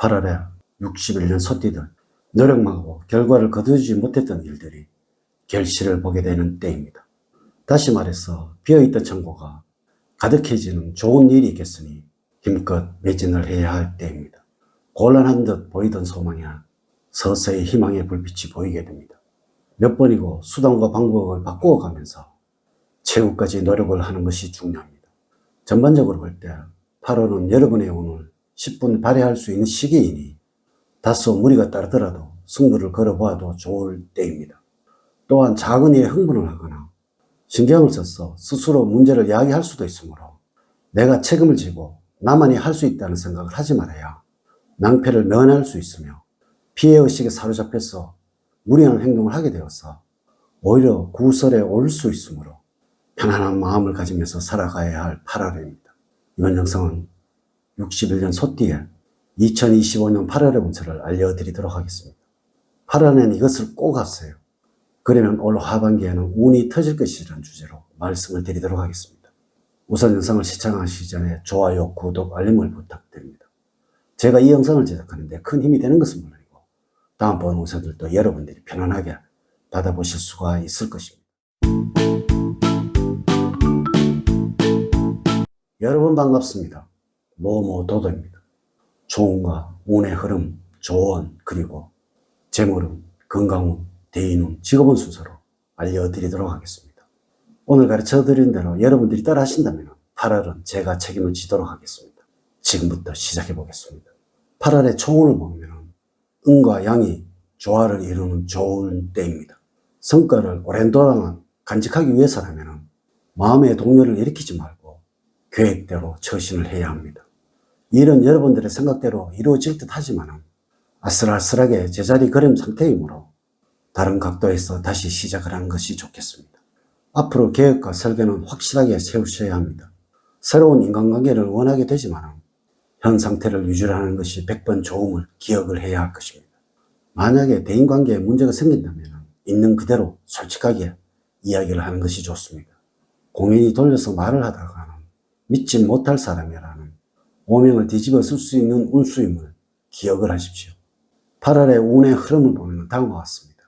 8월에 61년 소띠들, 노력만 하고 결과를 거두지 못했던 일들이 결실을 보게 되는 때입니다. 다시 말해서 비어있던 창고가 가득해지는 좋은 일이 있겠으니 힘껏 매진을 해야 할 때입니다. 곤란한 듯 보이던 소망이 서서히 희망의 불빛이 보이게 됩니다. 몇 번이고 수단과 방법을 바꾸어가면서 최후까지 노력을 하는 것이 중요합니다. 전반적으로 볼 때 8월은 여러분의 운을 10분 발휘할 수 있는 시기이니 다소 무리가 따르더라도 승부를 걸어보아도 좋을 때입니다. 또한 작은 일에 흥분을 하거나 신경을 써서 스스로 문제를 야기할 수도 있으므로 내가 책임을 지고 나만이 할 수 있다는 생각을 하지 말아야 낭패를 면할 수 있으며 피해의식에 사로잡혀서 무리한 행동을 하게 되어서 오히려 구설에 오를 수 있으므로 편안한 마음을 가지면서 살아가야 할 8월입니다. 이번 영상은 61년 소띠의 2025년 8월의 운세를 알려드리도록 하겠습니다. 8월에는 이것을 꼭 하세요. 그러면 올 하반기에는 운이 터질 것이라는 주제로 말씀을 드리도록 하겠습니다. 우선 영상을 시청하시기 전에 좋아요, 구독, 알림을 부탁드립니다. 제가 이 영상을 제작하는데 큰 힘이 되는 것은 물론이고 다음번 운세들도 여러분들이 편안하게 받아보실 수가 있을 것입니다. 여러분 반갑습니다. 모모도도입니다. 좋은과 운의 흐름, 조언, 그리고 재물운, 건강운, 대인운, 직업운 순서로 알려드리도록 하겠습니다. 오늘 가르쳐드린 대로 여러분들이 따라 하신다면 8월은 제가 책임을 지도록 하겠습니다. 지금부터 시작해 보겠습니다. 8월의 총운을 보면 음과 양이 조화를 이루는 좋은 때입니다. 성과를 오랜 동안 간직하기 위해서라면 마음의 동요를 일으키지 말고 계획대로 처신을 해야 합니다. 일은 여러분들의 생각대로 이루어질 듯 하지만 아슬아슬하게 제자리 걸음 상태이므로 다른 각도에서 다시 시작을 하는 것이 좋겠습니다. 앞으로 계획과 설계는 확실하게 세우셔야 합니다. 새로운 인간관계를 원하게 되지만 현 상태를 유지하는 것이 100번 좋음을 기억을 해야 할 것입니다. 만약에 대인관계에 문제가 생긴다면 있는 그대로 솔직하게 이야기를 하는 것이 좋습니다. 공연히 돌려서 말을 하다가는 믿지 못할 사람이라는 오명을 뒤집어 쓸 수 있는 운수임을 기억을 하십시오. 8월의 운의 흐름을 보면 다음과 같습니다.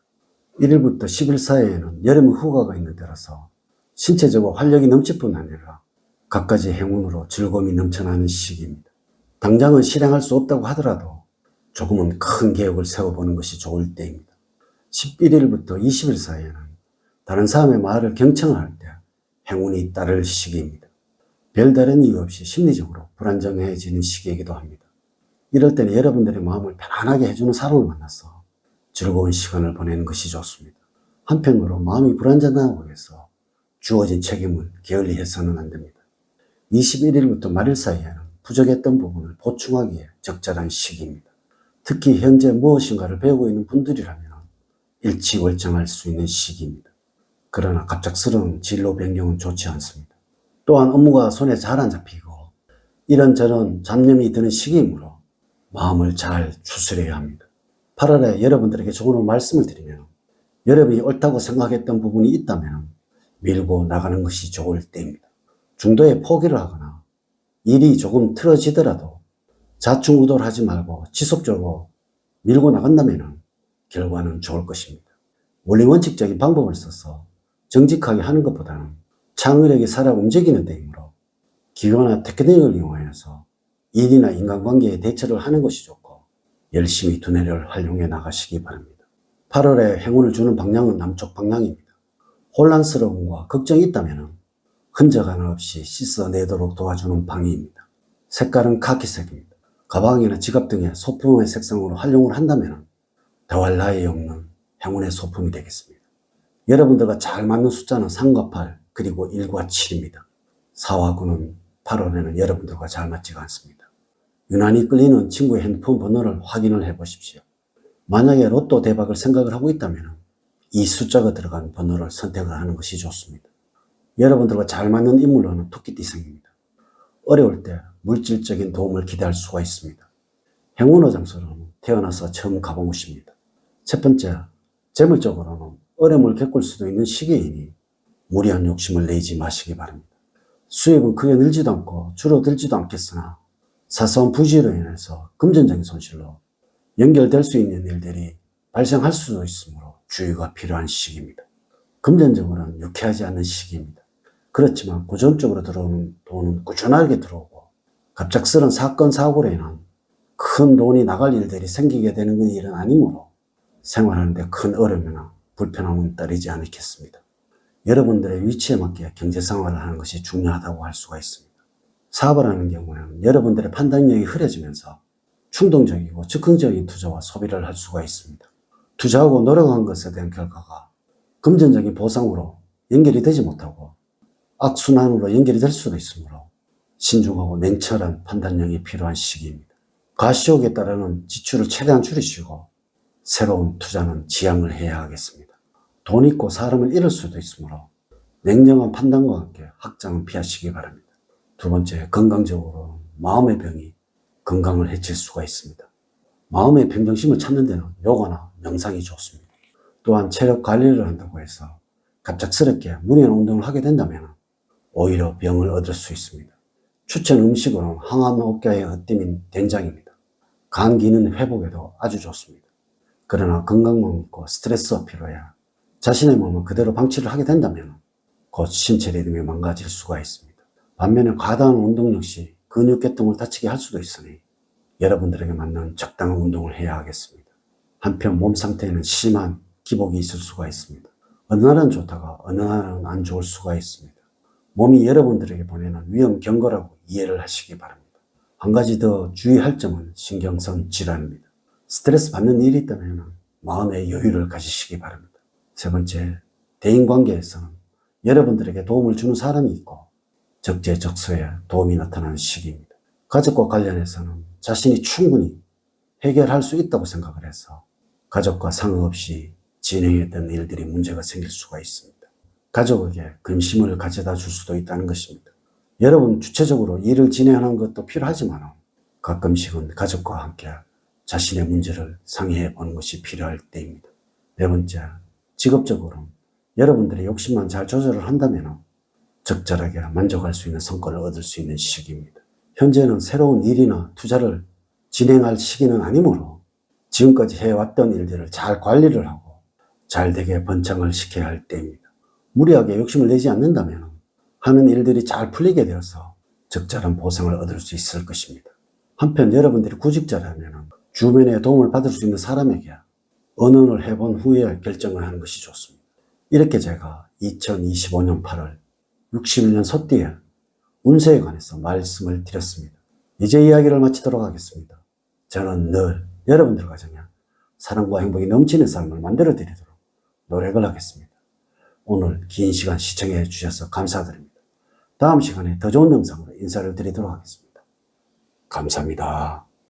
1일부터 10일 사이에는 여름 휴가가 있는 때라서 신체적으로 활력이 넘칠 뿐 아니라 갖가지 행운으로 즐거움이 넘쳐나는 시기입니다. 당장은 실행할 수 없다고 하더라도 조금은 큰 계획을 세워보는 것이 좋을 때입니다. 11일부터 20일 사이에는 다른 사람의 말을 경청을 할 때 행운이 따를 시기입니다. 별다른 이유 없이 심리적으로 불안정해지는 시기이기도 합니다. 이럴 때는 여러분들의 마음을 편안하게 해주는 사람을 만나서 즐거운 시간을 보내는 것이 좋습니다. 한편으로 마음이 불안정하고 해서 주어진 책임을 게을리 해서는 안 됩니다. 21일부터 말일 사이에는 부족했던 부분을 보충하기에 적절한 시기입니다. 특히 현재 무엇인가를 배우고 있는 분들이라면 일취월장할 수 있는 시기입니다. 그러나 갑작스러운 진로 변경은 좋지 않습니다. 또한 업무가 손에 잘 안 잡히고 이런저런 잡념이 드는 시기이므로 마음을 잘 추스려야 합니다. 8월에 여러분들에게 좋은 말씀을 드리면 여러분이 옳다고 생각했던 부분이 있다면 밀고 나가는 것이 좋을 때입니다. 중도에 포기를 하거나 일이 조금 틀어지더라도 좌충우돌 하지 말고 지속적으로 밀고 나간다면 결과는 좋을 것입니다. 원리원칙적인 방법을 써서 정직하게 하는 것보다는 창의력이 살아 움직이는 데이므로 기교나 테크닉을 이용하여서 일이나 인간관계에 대처를 하는 것이 좋고 열심히 두뇌를 활용해 나가시기 바랍니다. 8월에 행운을 주는 방향은 남쪽 방향입니다. 혼란스러움과 걱정이 있다면 흔적 하나 없이 씻어내도록 도와주는 방위입니다. 색깔은 카키색입니다. 가방이나 지갑 등의 소품의 색상으로 활용을 한다면 더할 나위 없는 행운의 소품이 되겠습니다. 여러분들과 잘 맞는 숫자는 3과 8 그리고 1과 7입니다. 4와 9는 8월에는 여러분들과 잘 맞지가 않습니다. 유난히 끌리는 친구의 핸드폰 번호를 확인을 해 보십시오. 만약에 로또 대박을 생각을 하고 있다면 이 숫자가 들어간 번호를 선택을 하는 것이 좋습니다. 여러분들과 잘 맞는 인물로는 토끼띠생입니다. 어려울 때 물질적인 도움을 기대할 수가 있습니다. 행운의 장소로는 태어나서 처음 가본 곳입니다. 첫 번째, 재물적으로는 어려움을 겪을 수도 있는 시기이니 무리한 욕심을 내지 마시기 바랍니다. 수입은 크게 늘지도 않고 줄어들지도 않겠으나 사소한 부지로 인해서 금전적인 손실로 연결될 수 있는 일들이 발생할 수도 있으므로 주의가 필요한 시기입니다. 금전적으로는 유쾌하지 않은 시기입니다. 그렇지만 고정적으로 들어오는 돈은 꾸준하게 들어오고 갑작스런 사건, 사고로 인한 큰 돈이 나갈 일들이 생기게 되는 일은 아니므로 생활하는데 큰 어려움이나 불편함은 따르지 않겠습니다. 여러분들의 위치에 맞게 경제생활을 하는 것이 중요하다고 할 수가 있습니다. 사업을 하는 경우에는 여러분들의 판단력이 흐려지면서 충동적이고 즉흥적인 투자와 소비를 할 수가 있습니다. 투자하고 노력한 것에 대한 결과가 금전적인 보상으로 연결이 되지 못하고 악순환으로 연결이 될 수도 있으므로 신중하고 냉철한 판단력이 필요한 시기입니다. 가시욕에 따르는 지출을 최대한 줄이시고 새로운 투자는 지양을 해야 하겠습니다. 돈 있고 사람을 잃을 수도 있으므로 냉정한 판단과 함께 확장은 피하시기 바랍니다. 두 번째, 건강적으로 마음의 병이 건강을 해칠 수가 있습니다. 마음의 평정심을 찾는 데는 요가나 명상이 좋습니다. 또한 체력 관리를 한다고 해서 갑작스럽게 무리한 운동을 하게 된다면 오히려 병을 얻을 수 있습니다. 추천 음식으로는 항암 억제의 헛됨인 된장입니다. 간 기능 회복에도 아주 좋습니다. 그러나 건강만 믿고 스트레스와 피로에 자신의 몸을 그대로 방치를 하게 된다면 곧 신체 리듬이 망가질 수가 있습니다. 반면에 과다한 운동 역시 근육계통을 다치게 할 수도 있으니 여러분들에게 맞는 적당한 운동을 해야 하겠습니다. 한편 몸 상태에는 심한 기복이 있을 수가 있습니다. 어느 날은 좋다가 어느 날은 안 좋을 수가 있습니다. 몸이 여러분들에게 보내는 위험 경고라고 이해를 하시기 바랍니다. 한 가지 더 주의할 점은 신경성 질환입니다. 스트레스 받는 일이 있다면 마음의 여유를 가지시기 바랍니다. 세 번째, 대인관계에서는 여러분들에게 도움을 주는 사람이 있고 적재적소에 도움이 나타나는 시기입니다. 가족과 관련해서는 자신이 충분히 해결할 수 있다고 생각을 해서 가족과 상의 없이 진행했던 일들이 문제가 생길 수가 있습니다. 가족에게 근심을 가져다 줄 수도 있다는 것입니다. 여러분 주체적으로 일을 진행하는 것도 필요하지만 가끔씩은 가족과 함께 자신의 문제를 상의해 보는 것이 필요할 때입니다. 네 번째, 직업적으로 여러분들의 욕심만 잘 조절을 한다면 적절하게 만족할 수 있는 성과를 얻을 수 있는 시기입니다. 현재는 새로운 일이나 투자를 진행할 시기는 아니므로 지금까지 해왔던 일들을 잘 관리를 하고 잘 되게 번창을 시켜야 할 때입니다. 무리하게 욕심을 내지 않는다면 하는 일들이 잘 풀리게 되어서 적절한 보상을 얻을 수 있을 것입니다. 한편 여러분들이 구직자라면 주변의 도움을 받을 수 있는 사람에게 언언을 해본 후에 결정을 하는 것이 좋습니다. 이렇게 제가 2025년 8월 61년 소띠에 운세에 관해서 말씀을 드렸습니다. 이제 이야기를 마치도록 하겠습니다. 저는 늘 여러분들 가정에 사랑과 행복이 넘치는 삶을 만들어 드리도록 노력을 하겠습니다. 오늘 긴 시간 시청해 주셔서 감사드립니다. 다음 시간에 더 좋은 영상으로 인사를 드리도록 하겠습니다. 감사합니다.